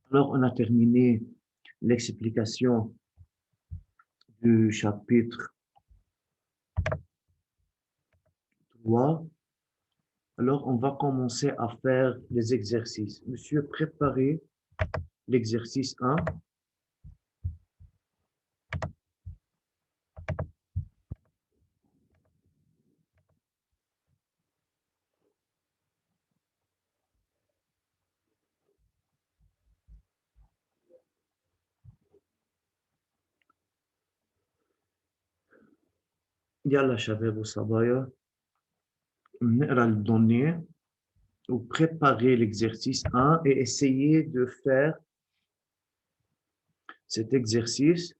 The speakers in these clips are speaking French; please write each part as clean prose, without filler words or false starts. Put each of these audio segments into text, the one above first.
Alors, on a terminé l'explication du chapitre 3. Alors, on va commencer à faire les exercices. Monsieur, préparez l'exercice 1. يلا شباب وصبايا نقرا الدونnées ou préparer l'exercice 1 et essayer de faire cet exercice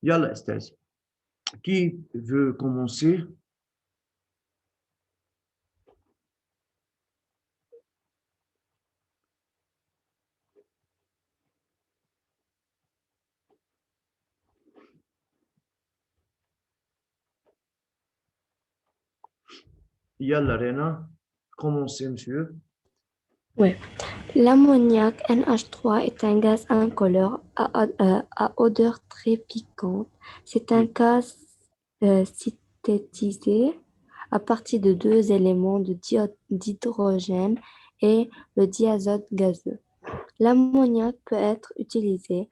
يلا استاذ qui veut commencer يلا رينا commencez monsieur Ouais. L'ammoniac NH3 est un gaz incolore à odeur très piquante. C'est un gaz synthétisé à partir de deux éléments d'hydrogène et le diazote gazeux. L'ammoniac peut être utilisé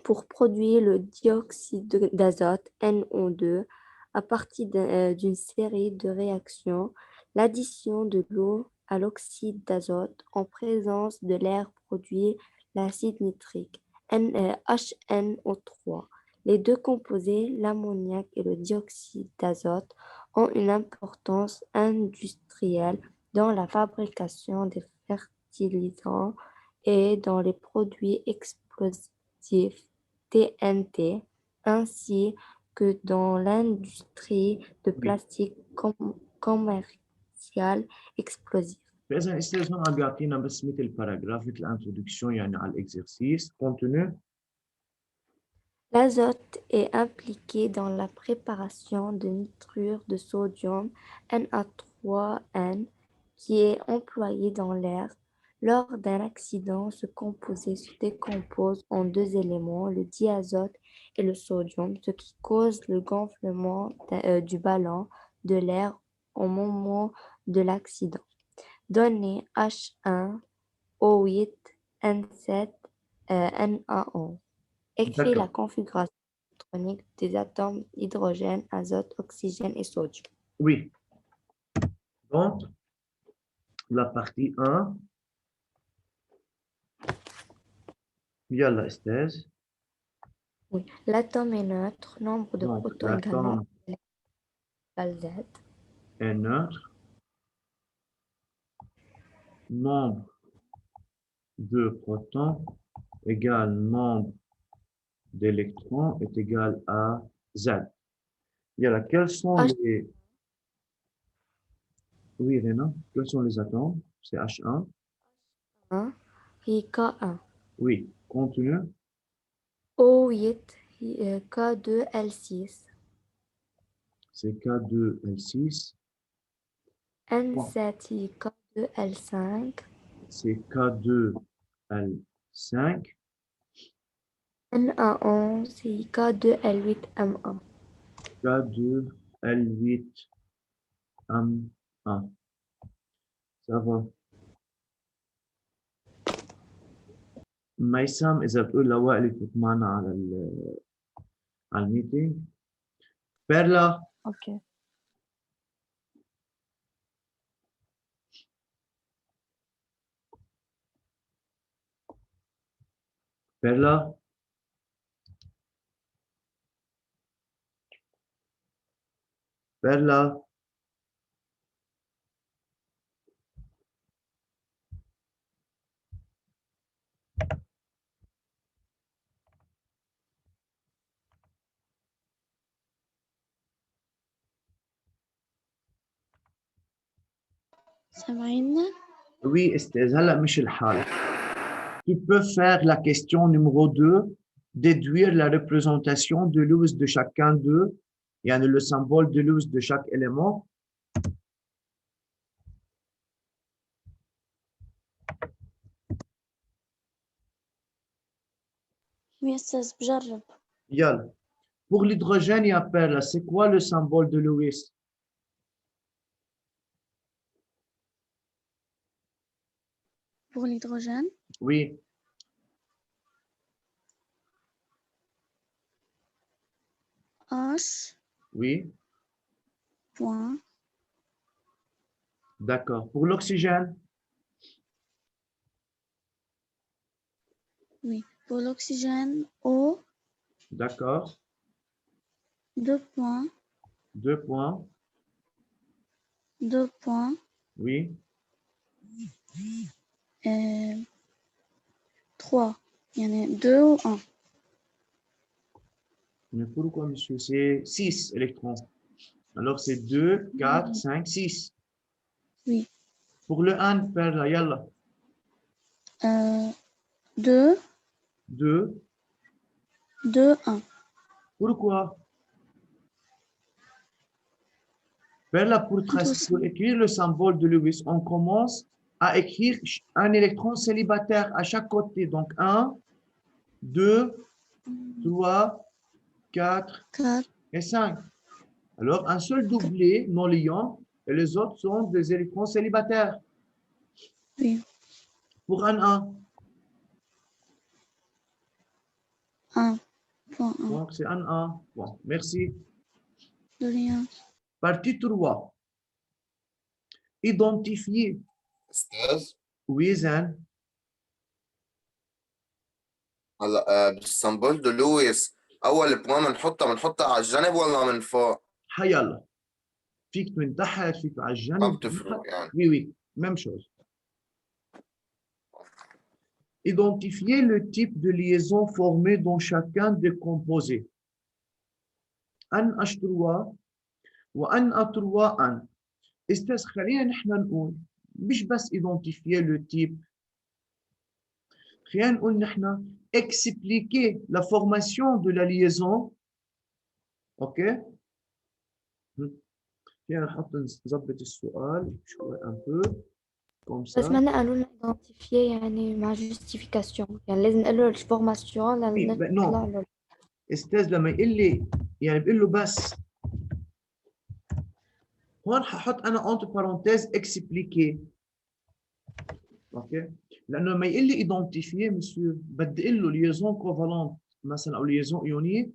pour produire le dioxyde d'azote NO2 à partir d'une série de réactions. L'addition de l'eau à l'oxyde d'azote en présence de l'air produit l'acide nitrique, HNO3. Les deux composés, l'ammoniac et le dioxyde d'azote, ont une importance industrielle dans la fabrication des fertilisants et dans les produits explosifs TNT, ainsi que dans l'industrie de oui plastique commercial explosif. فاذا استاذ هون عم بيعطينا بس مثل باراجراف مثل انترودكسيون يعني على الاكزرسيس continue L'azote est impliqué dans la préparation de nitrure de sodium Na3N qui est employé dans l'air. Lors d'un accident, ce composé se décompose en deux éléments, le diazote et le sodium, ce qui cause le gonflement du ballon de l'air au moment de l'accident. Données H1O8N7 Na11. Écrit la d'accord configuration électronique des atomes hydrogène, azote, oxygène et sodium. oui donc la partie 1 يلا استاذ Oui. L'atome est neutre, nombre de donc protons également l'atome égal Z. est neutre nombre de protons égale nombre d'électrons est égal à Z. Yalla, quels sont les... Oui, Réna, quels sont les atomes? C'est H1. H1 et K1. Oui, continue. O8 K2L6. C'est K2L6. N7 K2L5. C'est K2L5. Na11 K2L8M1. K2L8M1. Ça va. ميسم إذا بتقول لوائل يفوت معنا على الميتينج. بيرلا. Ok. بيرلا. بيرلا. سامعيننا؟ Oui, استاذ هلا مش الحال. Tu peux faire la question numéro 2, déduire la représentation de Lewis de chacun d'eux, يعني le symbole de Lewis de chaque élément. Oui, أستاذ بجرب. يلا. Pour l'hydrogène, il y a Perla. C'est quoi le symbole de Lewis? Pour l'hydrogène, Oui, H, oui, point, d'accord. Pour l'oxygène? oui. Pour l'oxygène, O, D'accord. 2 points, 2 points. 2 points, Oui, 3. Il y en a 2 ou 1. mais pourquoi, monsieur? C'est 6 électrons. Alors, c'est 2, 4, 5, 6. Oui. Pour le 1, Perla, yalla. 2, 2. 2, 1. Pourquoi? Perla, pour écrire le symbole de Lewis, on commence à écrire un électron célibataire à chaque côté. Donc, 1, 2, 3, 4 4, et 5. Alors, un seul doublé non liant et les autres sont des électrons célibataires. oui. Pour un 1. 1, point 1. Donc, c'est un 1. Bon, merci. De rien. Partie 3. Identifier. استاذ Oui, Zen. هلا بالسمبل دو لويس اول بوان بنحطها على الجنب ولا من فوق؟ Hayalla. فيك من تحت فيك على ما الجنب. بتفرق يعني. Oui, oui. Même chose. Identifier le type de liaison formée dans chacun des composés. NH3 وNA3 N. استاذ خلينا نحن نقول مش بس identifier le type. خلينا نقول نحن expliquer la formation de la liaison. OK. خلينا نحط نظبط السؤال شوي un peu comme بس ça. ما قالوا لنا identifier يعني مع justification. يعني لازم نقول له الفورماسيون Oui, لنطلع ben non. له. استاذ لما يقول لي يعني بقول له بس هون ححط انا entre parenthèses expliquer. اوكي. لانه لما يقول لي identifier مسيو بدي اقول له liaison covalente مثلا او liaison ionique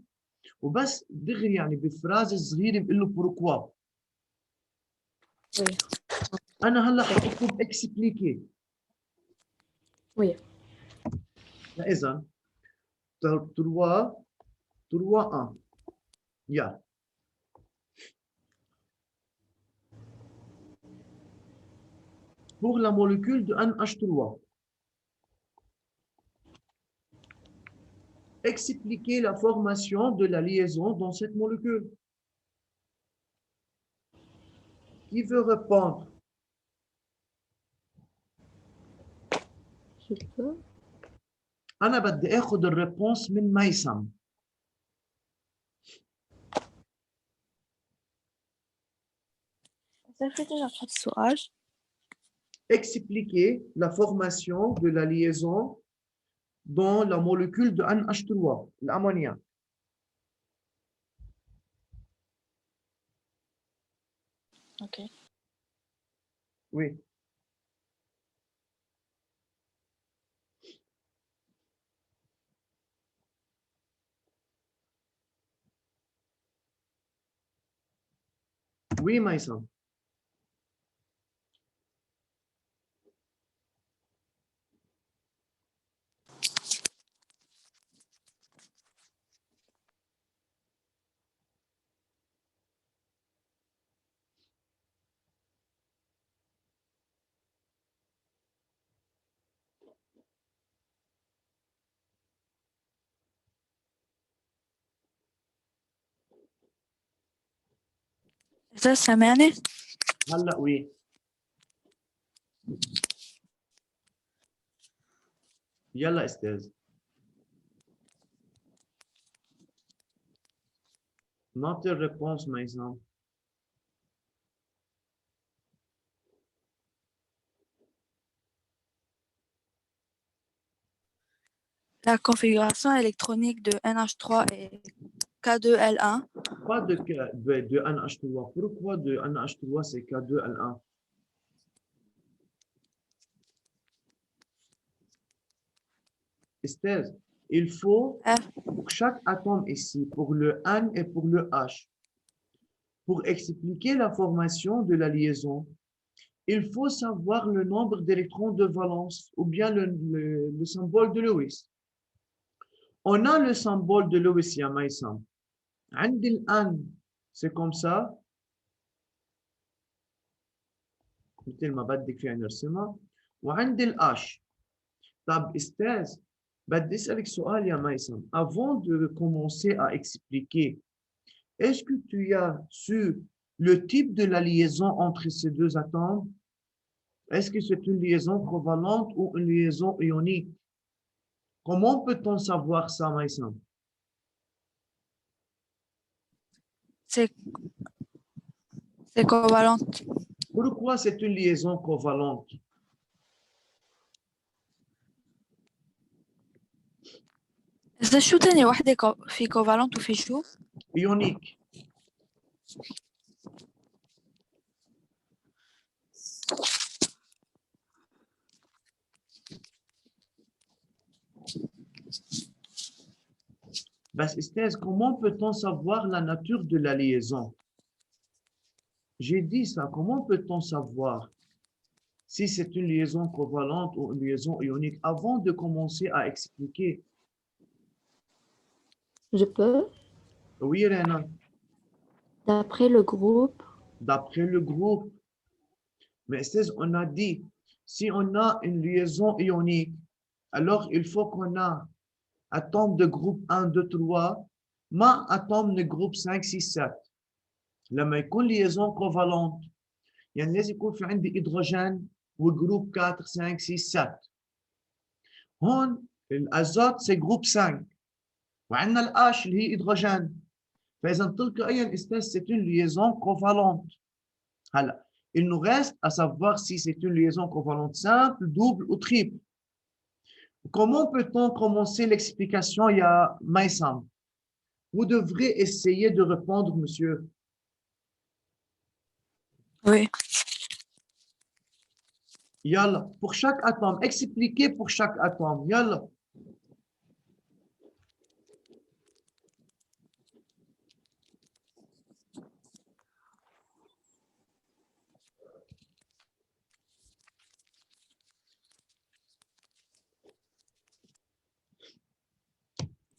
وبس دغري يعني بفراز صغيره بقول له pourquoi. Oui. انا هلا حطلب expliquer. Oui. فاذا 3 1 يلا. Pour la molécule de NH3, expliquer la formation de la liaison dans cette molécule. Qui veut répondre? Je peux. أنا بدي آخذ الريبونس من ميسم. السؤال. Expliquer la formation de la liaison dans la molécule de NH3, l'ammoniac. Ok. Oui. Oui, Maïsam. أستاذ سامعني؟ هلا oui. يلا استاذ. Note your réponse, Maïsam. La configuration électronique de NH3 est K2L1. Pas de NH3. Pourquoi de NH3 c'est K2L1? Esther, il faut pour chaque atome ici, pour le N et pour le H, pour expliquer la formation de la liaison, il faut savoir le nombre d'électrons de valence ou bien le symbole de Lewis. On a le symbole de Lewis, ya Maïsam. عند N, c'est comme ça. مثل ما بدك فينا نرسمها. وعند H. طب استاذ بدي اسالك سؤال يا ميسم. Avant de commencer à expliquer, est-ce que tu as su le type de la liaison entre ces deux atomes? Est-ce que c'est une liaison covalente ou une liaison ionique? Comment peut-on savoir ça, Maïsam? C'est covalente. Pourquoi c'est une liaison covalente? إذا شو تاني وحدة في covalente وفي شو؟ Ionique. بس استاذ, comment peut-on savoir la nature de la liaison? J'ai dit ça, comment peut-on savoir si c'est une liaison covalente ou une liaison ionique avant de commencer à expliquer? Je peux, Oui, Réna, d'après le groupe, d'après le groupe. Mais استاذ, on a dit, si on a une liaison ionique, alors il faut qu'on a atome de groupe 1, 2, 3, مع atome de groupe 5, 6, 7. لما يكون liaison covalente, يعني لازم يكون في عندي هيدروجين وجروب 4 5 6 7. هون الازوت سي جروب 5 وعندنا الاش اللي هي هيدروجين. فاذا تلقائيا استاذ c'est une liaison covalente. هلا il nous reste à savoir si c'est une liaison covalente simple, double ou triple. Comment peut-on commencer l'explication, ya Maïsam? Vous devrez essayer de répondre, monsieur. Oui. Yalla, pour chaque atome, expliquez pour chaque atome. Yalla.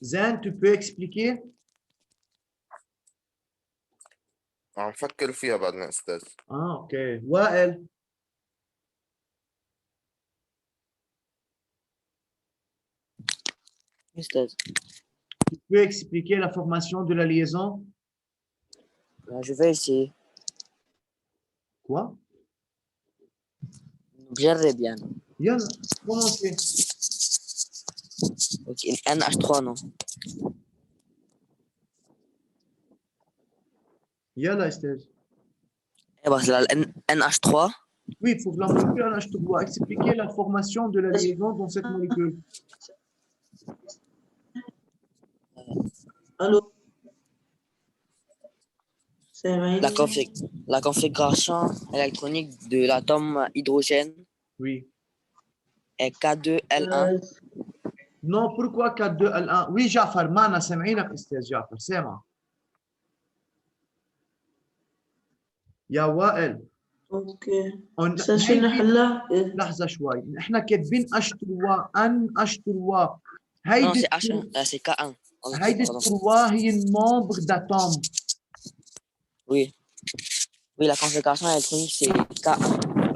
Zain, tu peux expliquer? عم فكر فيها بعدنا أستاذ. اوكي. وائل. Ustaz, Tu peux expliquer la formation de la liaison? je vais essayer. Quoi? نجرب يعني. Yalla, commencez. اوكي NH3 non. Yalla, Estelle. Eh ben, c'est la NH3. Oui, pour la molécule NH, tu dois expliquer la formation de la liaison dans cette molécule. Allô? La configuration électronique de l'atome hydrogène Oui. est K2L1. Non, pourquoi K2L1? Oui, Jafar, Mana, سامعينك أستاذ جعفر, سامع. يا وائل اوكي on- استاذ شو هيدي نحلها؟ لحظة شوي احنا كاتبين H3 ان H3 Non, هيدي c'est H1, c'est K1. هيدي Pardon. 3 هي الممبر d'atome. Oui. Oui, la configuration électronique, c'est K1.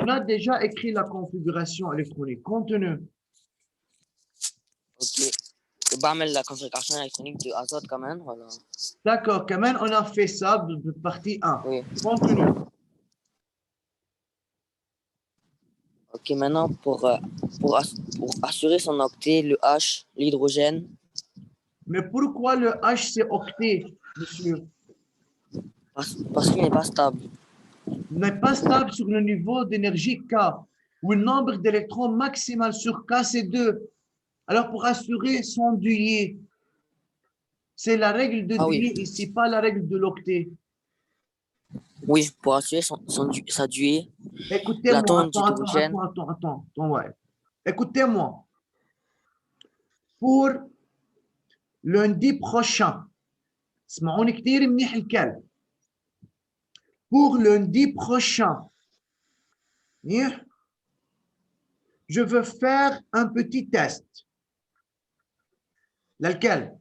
On a déjà écrit la configuration électronique. Contenu. Ok. بعمل la configuration électronique de azote quand même, voilà. D'accord, quand même, on a fait ça de partie 1. Oui. Contenu. Ok, maintenant, pour assurer son octet, le H, l'hydrogène, Mais pourquoi le H c'est octet, monsieur? parce qu'il n'est pas stable. N'est pas stable sur le niveau d'énergie K, où le nombre d'électrons maximal sur K c'est 2. Alors pour assurer son duyer, c'est la règle de Ah oui. duyer ici, pas la règle de l'octet. Oui, pour assurer sa duée, Écoutez-moi, l'atome attends, d'hydrogène. ouais. Écoutez-moi. Pour lundi prochain, اسمعوني كتير منيح الكلام. Pour lundi prochain, je veux faire un petit test. للكلب.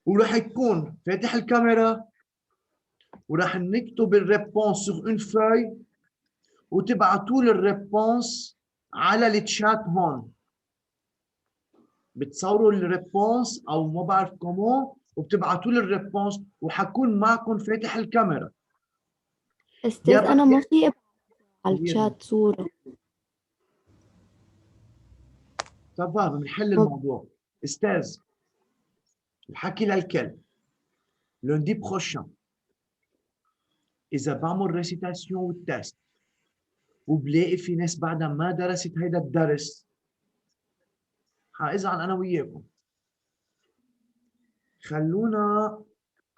وراح يكون فاتح الكاميرا وراح نكتب الريبونس sur une feuille وتبعتوا لي الريبونس على التشات هون. بتصوروا الريبونس او ما بعرف كومون وبتبعتوا لي الريبونس وحكون معكم فاتح الكاميرا. أستاذ أنا ما في أبعت على كبير. الشات صورة. طبعا بنحل الموضوع. استاذ الحكي للكل lundi prochain اذا بعمل ريسيتاسيون والتست وبلاقي في ناس بعدها ما درست هيدا الدرس حازعل انا وياكم. خلونا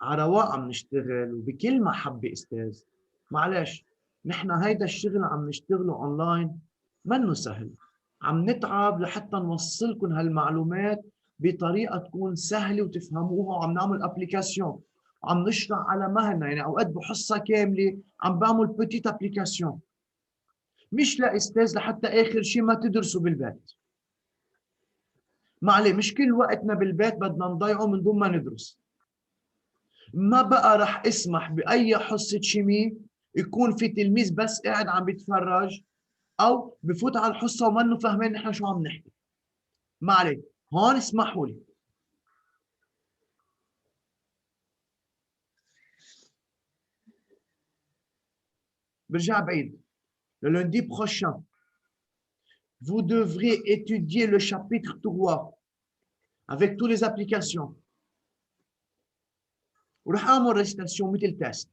على رواق عم نشتغل وبكل محبه استاذ. معلش نحن هيدا الشغل عم نشتغله اونلاين منه سهل. عم نتعب لحتى نوصلكم هالمعلومات بطريقه تكون سهله وتفهموها وعم نعمل ابليكاسيون. عم نشرح على مهلنا يعني اوقات بحصه كامله عم بعمل بتيت ابليكاسيون. مش لاستاذ لحتى اخر شيء ما تدرسوا بالبيت. ما عليه مش كل وقتنا بالبيت بدنا نضيعه من دون ما ندرس. ما بقى رح اسمح باي حصه شيمي يكون في تلميذ بس قاعد عم بيتفرج او بفوت على الحصه ومنه فاهمين نحن شو عم نحكي. ما عليه هون اسمحوا لي. برجع بعيد. Le lundi prochain, vous devrez étudier le chapitre 3 avec toutes les applications. ورح اعمل ريستاسيون مثل تيست.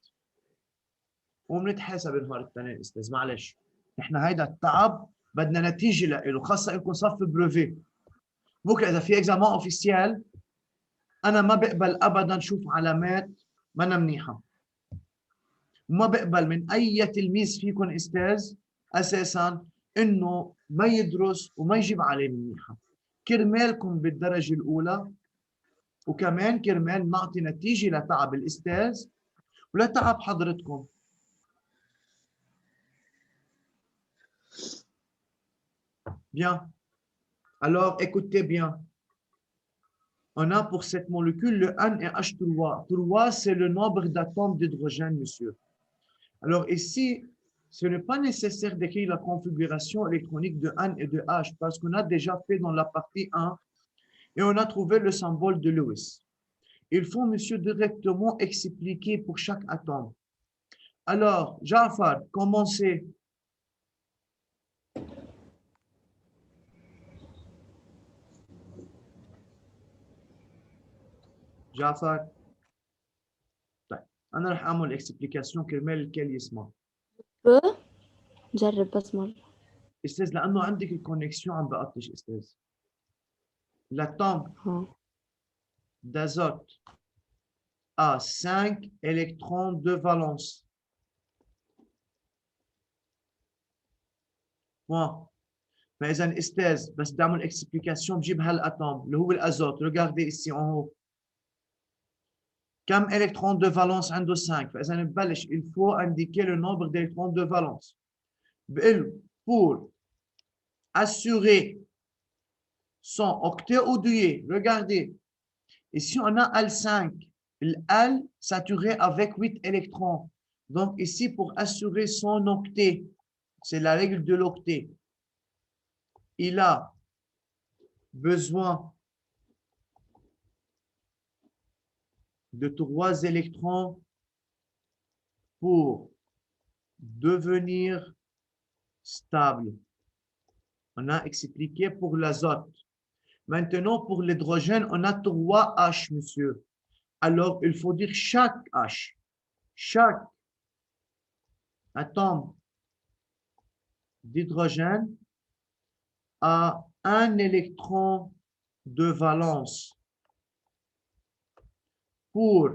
وبنتحاسب النهار الثاني استاذ معلش. نحن هيدا التعب بدنا نتيجه له خاصه انكم صف بروفي. بكره اذا في اكزامان اوفيسيال انا ما بقبل ابدا شوف علامات منا منيحه. ما بقبل من اي تلميذ فيكم استاذ اساسا انه ما يدرس وما يجيب علامه منيحه. كرمالكم بالدرجه الاولى وكمان كرمال نعطي نتيجه لتعب الاستاذ ولتعب حضرتكم. Bien. Alors, écoutez bien. On a pour cette molécule le N et H3. 3, c'est le nombre d'atomes d'hydrogène, monsieur. Alors ici, ce n'est pas nécessaire d'écrire la configuration électronique de N et de H parce qu'on a déjà fait dans la partie 1 et on a trouvé le symbole de Lewis. Il faut, monsieur, directement expliquer pour chaque atome. Alors, Jafar, commencez. جعفر طيب انا رح اعمل اكسبليكاسيون كرمال الكل يسمع. جرب بس مرة. استاذ لانه عندك الكونكسيون عم بقطش استاذ. L'atome d'azote a 5 électrons de valence. Point. فاذا استاذ بس بدي اعمل اكسبليكاسيون بجيب هالاتوم اللي هو الازوت. Regardez ici en haut. كم électron de valence عنده 5 فإذا نبلش il faut indiquer le nombre d'électrons de valence pour assurer son octet ou duet. Regardez, ici on a Al5, Al saturé avec 8 électrons. Donc ici pour assurer son octet, c'est la règle de l'octet, il a besoin de 3 électrons pour devenir stable. On a expliqué pour l'azote. Maintenant, pour l'hydrogène, on a 3 H, monsieur. Alors, il faut dire chaque H, chaque atome d'hydrogène a un électron de valence. Pour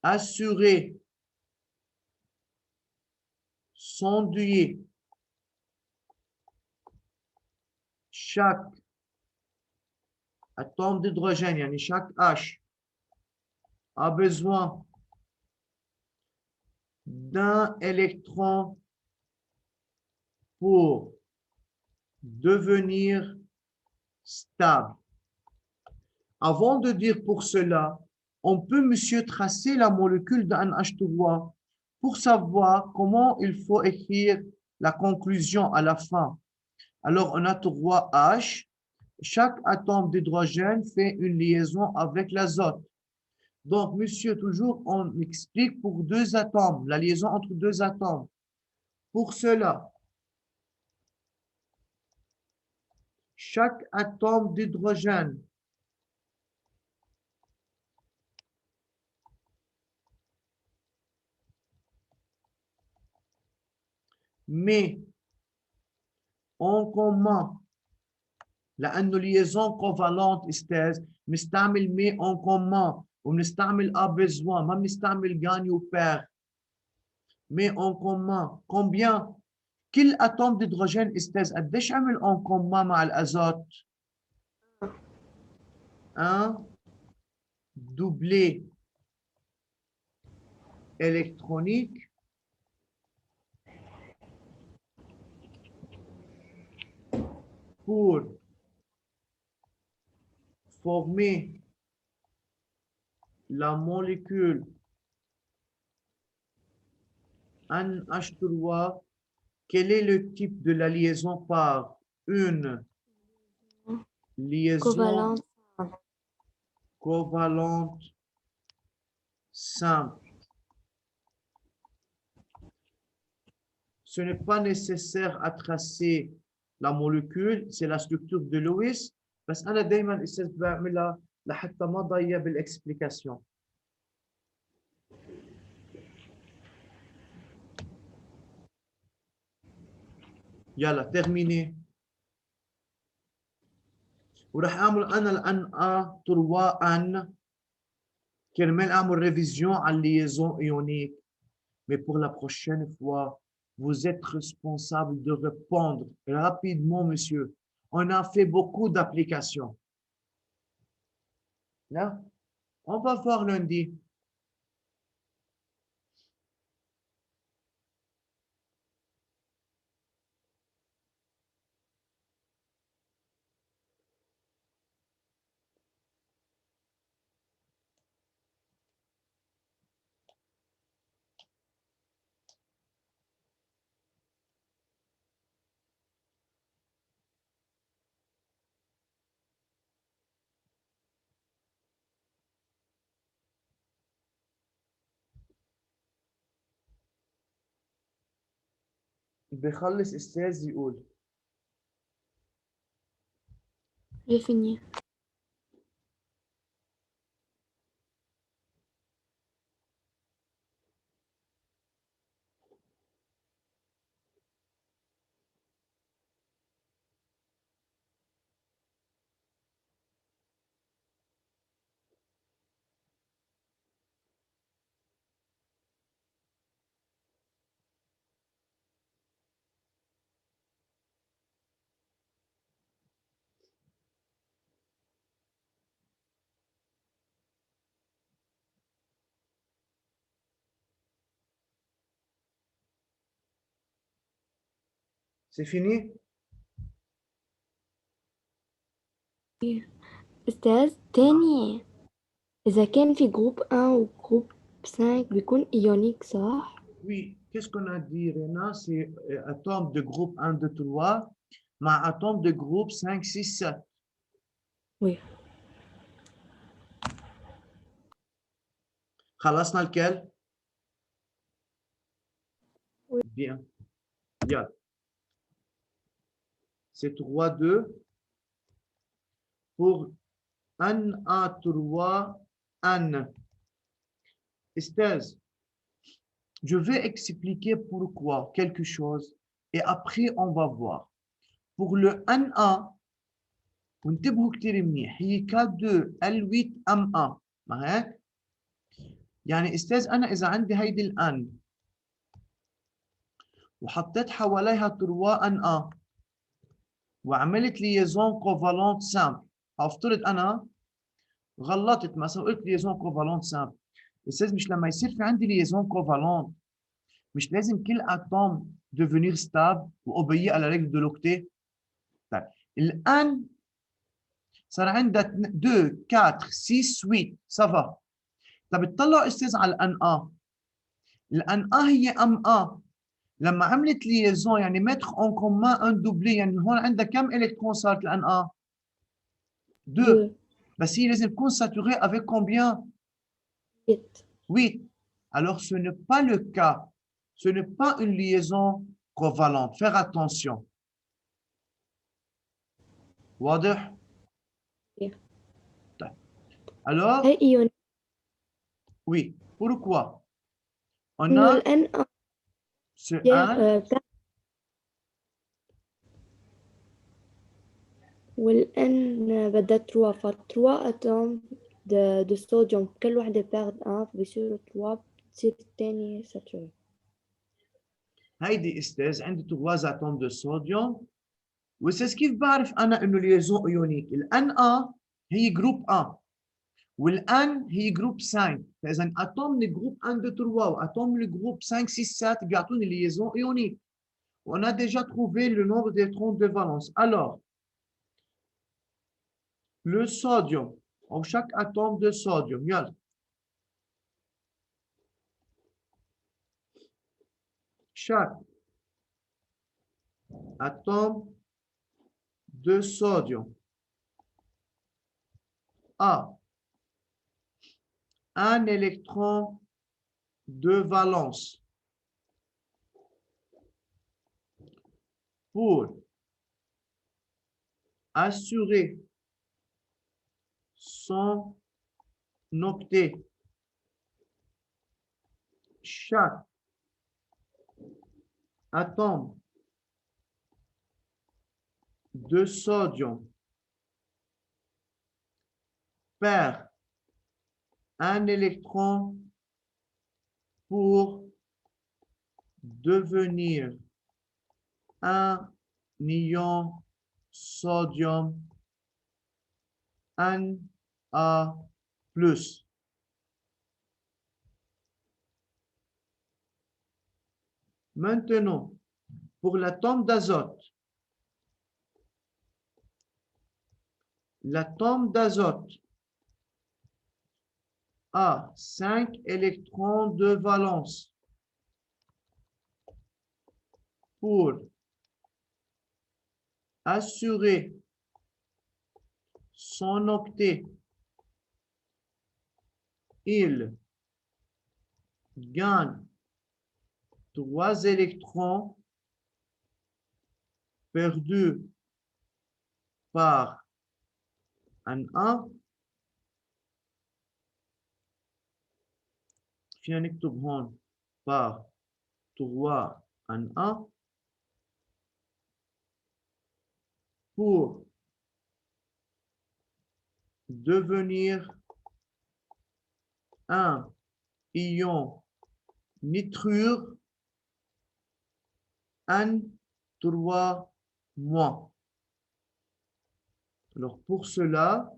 assurer son duet, chaque atome d'hydrogène, yani chaque H, a besoin d'un électron pour devenir stable. Avant de dire pour cela, on peut, monsieur, tracer la molécule d'un H3 pour savoir comment il faut écrire la conclusion à la fin. Alors, on a 3 H. Chaque atome d'hydrogène fait une liaison avec l'azote. Donc, monsieur, toujours, on explique pour 2 atomes, la liaison entre 2 atomes. Pour cela, chaque atome d'hydrogène met en commun لأنه liaison covalente استاذ بنستعمل met en commun وبنستعمل a besoin ما بنستعمل gagne ou perd met en commun combien كل atome d'hydrogène استاذ قديش عمل en commun مع الازوت un doublé électronique pour former la molécule NH3. Quel est le type de la liaison par une liaison Covalente. covalente simple? Ce n'est pas nécessaire à tracer la molécule, c'est la structure de Lewis, بس أنا دايما استاذ بعملها لحتى ما ضيع بالإكسبليكاسيون. يلا terminé. وراح اعمل انا الان ا 3 ان كرمال اعمل ريفيزيون على الليزون ايونيك. Mais pour la prochaine fois, vous êtes responsable de répondre rapidement, monsieur. On a fait beaucoup d'applications. Là, on va voir lundi. بخلص استاذ يقول. J'ai fini. C'est fini? أستاذ تاني إذا كان في جروب 1 وجروب 5 بيكون إيونيك صح؟ Oui, qu'est-ce qu'on a dit, Rena? C'est atome de groupe 1, 2, 3, mais atome de groupe 5, 6, 7. Oui. خلصنا lequel? Oui. Bien. Bien. C'est 3, 2. Pour NA3, N. Esthez, je vais expliquer pourquoi quelque chose et après on va voir. Pour le NA, وانتبهوا كتير منيح هي K2 L8 MA ما هيك؟ يعني استاذ انا اذا عندي هيدي الان وحطيت حواليها 3 NA وعملت ليزون كوفالونت سامبل، هفترض انا غلطت مثلا قلت ليزون كوفالونت سامبل. استاذ مش لما يصير في عندي ليزون كوفالونت مش لازم كل اتوم devenir stable وobéir à la règle de l'octet؟ طيب الان صار عندها 2 4 6 8 سافا. طب اطلعوا استاذ على الان ا. الان ا هي ام ا لما عملت ليزون يعني متر اون كومان ان دوبلي، يعني هون عندها كم الكترون صارت الان ا؟ 2. بس هي لازم تكون ساتورée avec combien? 8. 8. Alors ce n'est pas le cas. Ce n'est pas une liaison covalente. Faire attention. واضح؟ طيب. Alors, هي إيونيك oui. Pourquoi? On إنه a الN ce 1. والN بدها 3 ف3 أتوم de صوديوم كل وحدة بتاخد 1 بيصيروا 3 بتصير الثانية ساتوري. هيدي استاذ عندي 3 اتوم de صوديوم، واستاذ كيف بعرف انا انه ليزون ايونيك؟ الان ا هي جروب ا والان هي جروب 5، فاذا اتوم الجروب 1 2 3 واتوم الجروب 5 6 7 بيعطوني ليزون ايونيك. On a déjà trouvé le nombre d'électrons de valence. Alors, le sodium, ou chaque atome de sodium, يلا. Chaque atome de sodium a un électron de valence. Pour assurer son octet, chaque atome de sodium perd un électron pour devenir un ion sodium Na+. Maintenant, pour l'atome d'azote, l'atome d'azote a 5 électrons de valence. Pour assurer son octet, il gagne 3 électrons perdus par un 1. فينا نكتب هون par 3 un 1 pour devenir un ion nitrure N3-. Alors pour cela,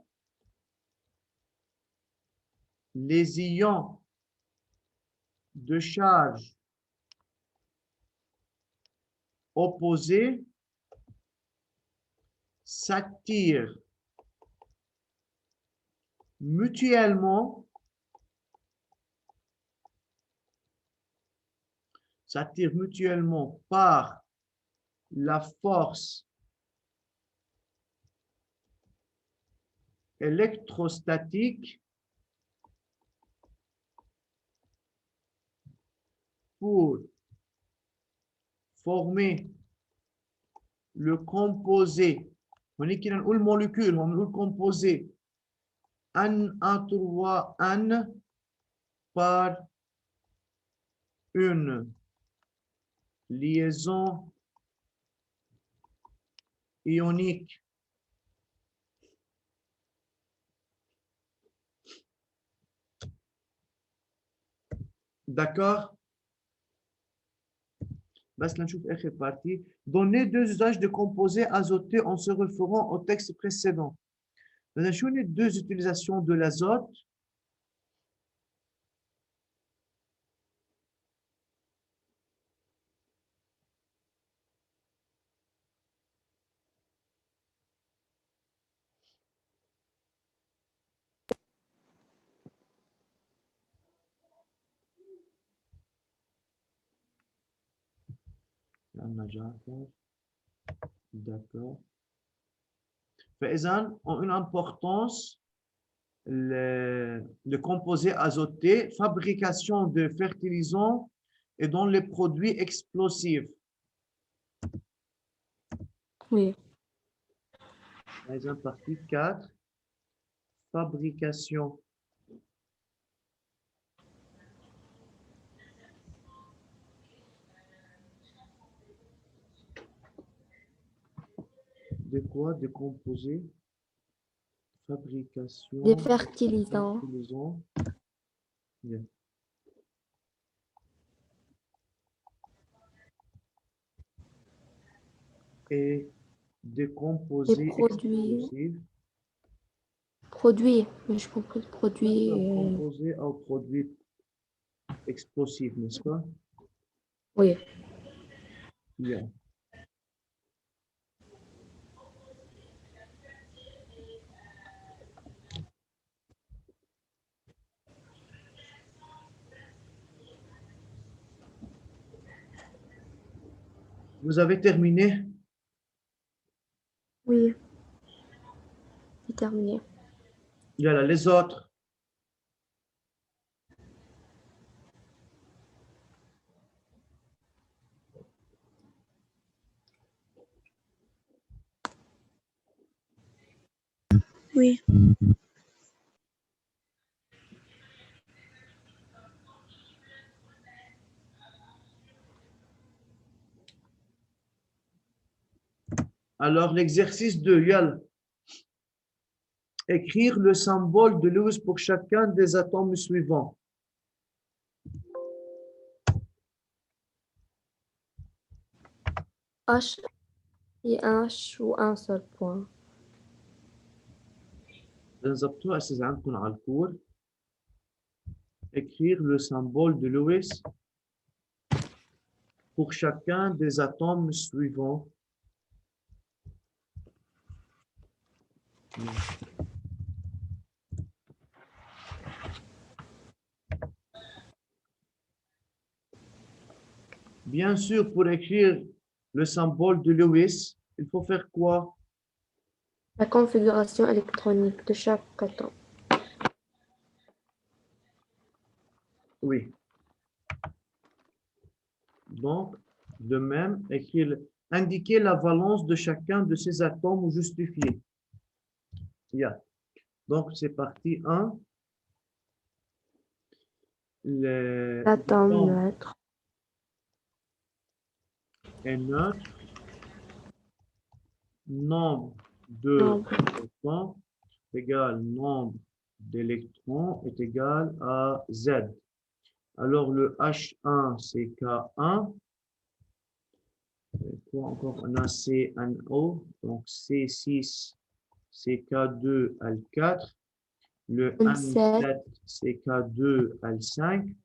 les ions de charge opposés s'attirent mutuellement par la force électrostatique pour former le composé. On dit qu'il y a une molécule, on veut le composé N par une liaison ionique. D'accord? Donner deux usages de composés azotés en se référant au texte précédent. Deux utilisations de l'azote. D'accord. Ils ont une importance, le composés azotés, fabrication de fertilisants et dans les produits explosifs. Oui. Par exemple, partie 4, fabrication de quoi? De composés, fabrication Des fertilisants. Bien. Et des composés explosifs. Produits, mais je comprends produits. Composés aux produits explosifs, n'est-ce pas? Oui. Bien. Vous avez terminé? Oui. C'est terminé. Voilà, les autres. Oui. Alors, l'exercice 2, Yal. Écrire le symbole de Lewis pour chacun des atomes suivants. H et H ou un seul point. Écrire le symbole de Lewis pour chacun des atomes suivants. Bien sûr, pour écrire le symbole de Lewis, il faut faire quoi? La configuration électronique de chaque atome. Oui. Donc, de même, indiquer la valence de chacun de ces atomes ou justifier. Yeah. Donc, c'est partie 1. L'atome neutre. Est neutre. Nombre de protons égale nombre d'électrons est égal à Z. Alors, le H1, c'est K1. Quoi encore? On a CNO. Donc, C6, c'est K2, L4. Le N7, c'est K2, L5.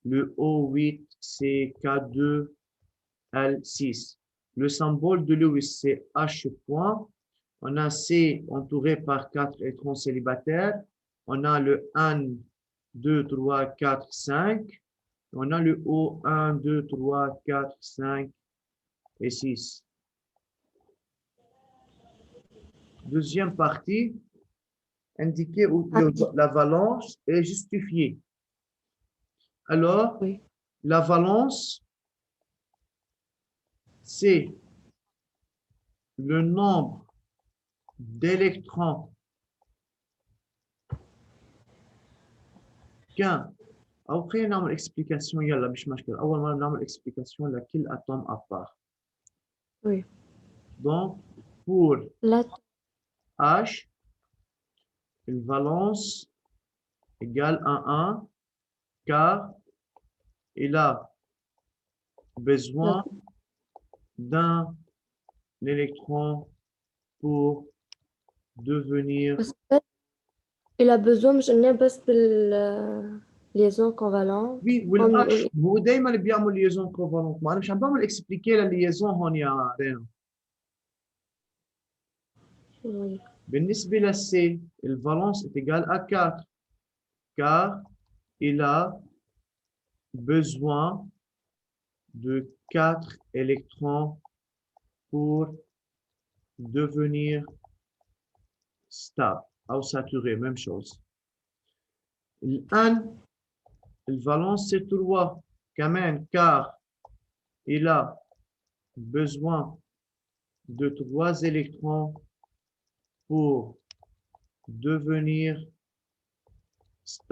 Le O8, c'est K2, L6. Le symbole de Lewis, c'est H point. On a C entouré par 4 électrons célibataires. On a le 1, 2, 3, 4, 5. On a le O 1, 2, 3, 4, 5 et 6. Deuxième partie, indiquer où la valence est justifiée. Alors, Oui. la valence, c'est le nombre d'électrons qu'un. Après, on a une explication. يلا مش مشكلة. أول مرة نعمل explication لكل atome à part. Oui. Donc, pour L'atome H, une valence égale à 1, car il a besoin d'un électron pour devenir. il a besoin مش إنه بس بالليزون كونفالون. Oui, والH هو دايما بيعمل liaison covalente. ما أنا مش عم بعمل expliquer la liaison هون يا رينا. Oui. بالنسبة ل C, le valence est égal à 4, car il a besoin de 4 électrons pour devenir stable ou saturé, même chose. Le 1, le valence c'est 3, quand même, car il a besoin de 3 électrons pour devenir stable.